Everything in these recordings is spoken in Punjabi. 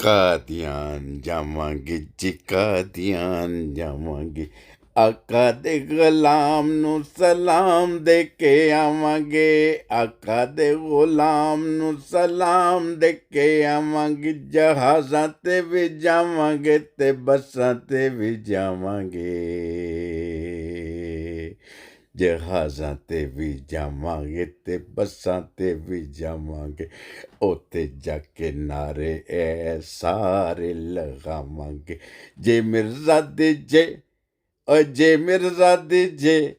ਕਾਦੀਆਨ ਜਾਵਾਂਗੇ ਜੀ, ਕਾਦੀਆਨ ਜਾਵਾਂਗੇ। ਆਕਾ ਦੇ ਗੁਲਾਮ ਨੂੰ ਸਲਾਮ ਦੇ ਕੇ ਆਵਾਂਗੇ, ਆਕਾ ਦੇ ਗੁਲਾਮ ਨੂੰ ਸਲਾਮ ਦੇ ਕੇ ਆਵਾਂਗੇ। ਜਹਾਜ਼ਾਂ ਤੇ ਵੀ ਜਾਵਾਂਗੇ ਤੇ ਬੱਸਾਂ ਤੇ ਵੀ ਜਾਵਾਂਗੇ, ਜਹਾਜ਼ਾਂ ਤੇ ਵੀ ਜਾਵਾਂਗੇ ਤੇ ਬੱਸਾਂ ਤੇ ਵੀ ਜਾਵਾਂਗੇ। ਉੱਥੇ ਜਾ ਕੇ ਨਾਰੇ ਐ ਸਾਰੇ ਲਗਾਵਾਂਗੇ। ਜੇ ਮਿਰਜ਼ਾ ਦੀ ਜੇ, ਓ ਜੇ ਮਿਰਜ਼ਾ ਦੀ ਜੇ,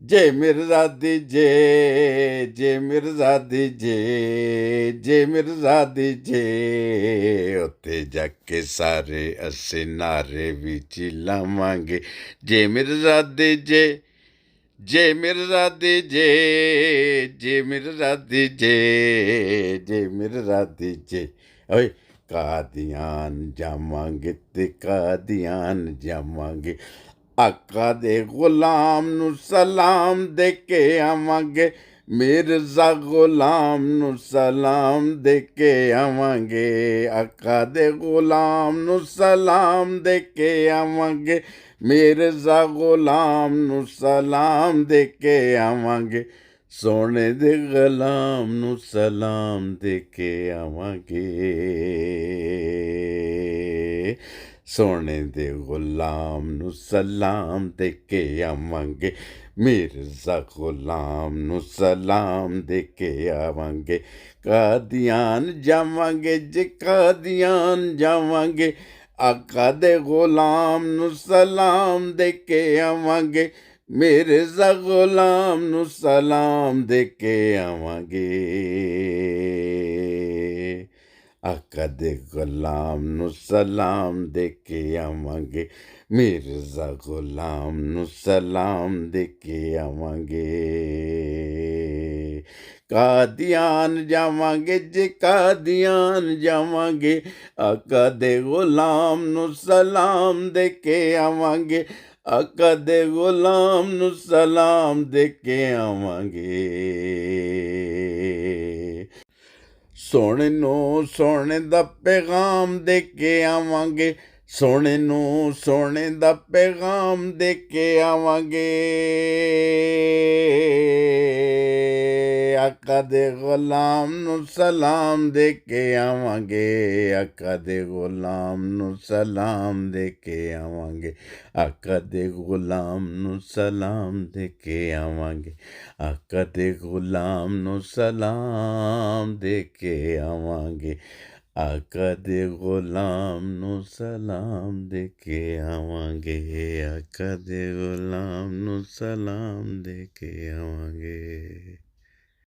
ਜੇ ਮਿਰਜ਼ਾ ਦੀ ਜੇ, ਜੇ ਮਿਰਜ਼ਾ ਦੀ ਜੇ, ਜੇ ਮਿਰਜ਼ਾ ਦੀ ਜੇ। ਉੱਥੇ ਜਾ ਕੇ ਸਾਰੇ ਅਸੀਂ ਨਾਰੇ ਵੀ ਚਿਲਾਵਾਂਗੇ। ਜੇ ਮਿਰਜ਼ਾ ਦੀ ਜੇ, ਜੇ ਮਿਰਜ਼ਾ ਦੀ ਜੇ, ਜੇ ਮਿਰਜ਼ਾ ਦੀ ਜੇ, ਜੇ ਮਿਰਜ਼ਾ ਦੀ ਜੇ। ਓਏ ਕਾਦੀਆਨ ਜਾਵਾਂਗੇ ਤੇ ਕਾਦੀਆਨ ਜਾਵਾਂਗੇ। ਆਕਾ ਦੇ ਗੁਲਾਮ ਨੂੰ ਸਲਾਮ ਦੇ ਕੇ ਆਵਾਂਗੇ, ਮਿਰਜ਼ਾ ਗੁਲਾਮ ਨੂੰ ਸਲਾਮ ਦੇ ਕੇ ਆਵਾਂਗੇ। ਆਕਾ ਦੇ ਗੁਲਾਮ ਨੂੰ ਸਲਾਮ ਦੇ ਕੇ ਆਵਾਂਗੇ, ਮਿਰਜ਼ਾ ਗੁਲਾਮ ਨੂੰ ਸਲਾਮ ਦੇ ਕੇ ਆਵਾਂਗੇ। ਸੋਹਣੇ ਦੇ ਗੁਲਾਮ ਨੂੰ ਸਲਾਮ ਦੇ ਕੇ ਆਵਾਂਗੇ, ਸੋਹਣੇ ਦੇ ਗੁਲਾਮ ਨੂੰ ਸਲਾਮ ਦੇ ਕੇ ਆਵਾਂਗੇ। ਮਿਰਜ਼ਾ ਗੁਲਾਮ ਨੂੰ ਸਲਾਮ ਦੇ ਕੇ ਆਵਾਂਗੇ। ਕਾਦੀਆਨ ਜਾਵਾਂਗੇ ਜੀ, ਕਾਦੀਆਨ ਜਾਵਾਂਗੇ। ਆਕਾ ਦੇ ਗੁਲਾਮ ਨੂੰ ਸਲਾਮ ਦੇ ਕੇ ਆਵਾਂਗੇ, ਮਿਰਜ਼ਾ ਗੁਲਾਮ ਨੂੰ ਸਲਾਮ ਦੇ ਕੇ ਆਵਾਂਗੇ। ਆਕਾ ਦੇ ਗੁਲਾਮ ਨੂੰ ਸਲਾਮ ਦੇ ਕੇ ਆਵਾਂਗੇ, ਮਿਰਜ਼ਾ ਗੁਲਾਮ ਨੂੰ ਸਲਾਮ ਦੇ ਕੇ ਆਵਾਂਗੇ। ਕਾਦੀਆਨ ਜਾਵਾਂਗੇ ਜੀ, ਕਾਦੀਆਨ ਜਾਵਾਂਗੇ। ਆਕਾ ਦੇ ਗੁਲਾਮ ਨੂੰ ਸਲਾਮ ਦੇ ਕੇ ਆਵਾਂਗੇ, ਆਕਾ ਦੇ ਗੁਲਾਮ ਨੂੰ ਸਲਾਮ ਦੇ ਕੇ ਆਵਾਂਗੇ। ਸੋਹਣੇ ਨੂੰ ਸੋਹਣੇ ਦਾ ਪੈਗਾਮ ਦੇ ਕੇ ਆਵਾਂਗੇ, ਸੋਹਣੇ ਨੂੰ ਸੋਹਣੇ ਦਾ ਪੈਗਾਮ ਦੇ ਕੇ ਆਵਾਂਗੇ। ਆਕਾ ਦੇ ਗੁਲਾਮ ਨੂੰ ਸਲਾਮ ਦੇ ਕੇ ਆਵਾਂਗੇ, ਆਕਾ ਦੇ ਗੁਲਾਮ ਨੂੰ ਸਲਾਮ ਦੇ ਕੇ ਆਵਾਂਗੇ। ਆਕਾ ਦੇ ਗੁਲਾਮ ਨੂੰ ਸਲਾਮ ਦੇ ਕੇ ਆਵਾਂਗੇ, ਆਕਾ ਦੇ ਗੁਲਾਮ ਨੂੰ ਸਲਾਮ ਦੇ ਕੇ ਆਵਾਂਗੇ। ਆਕਾ ਦੇ ਗੁਲਾਮ ਨੂੰ ਸਲਾਮ ਦੇ ਕੇ ਆਵਾਂਗੇ, ਆਕਾ ਦੇ ਗੁਲਾਮ ਨੂੰ ਸਲਾਮ ਦੇ ਕੇ ਆਵਾਂਗੇ।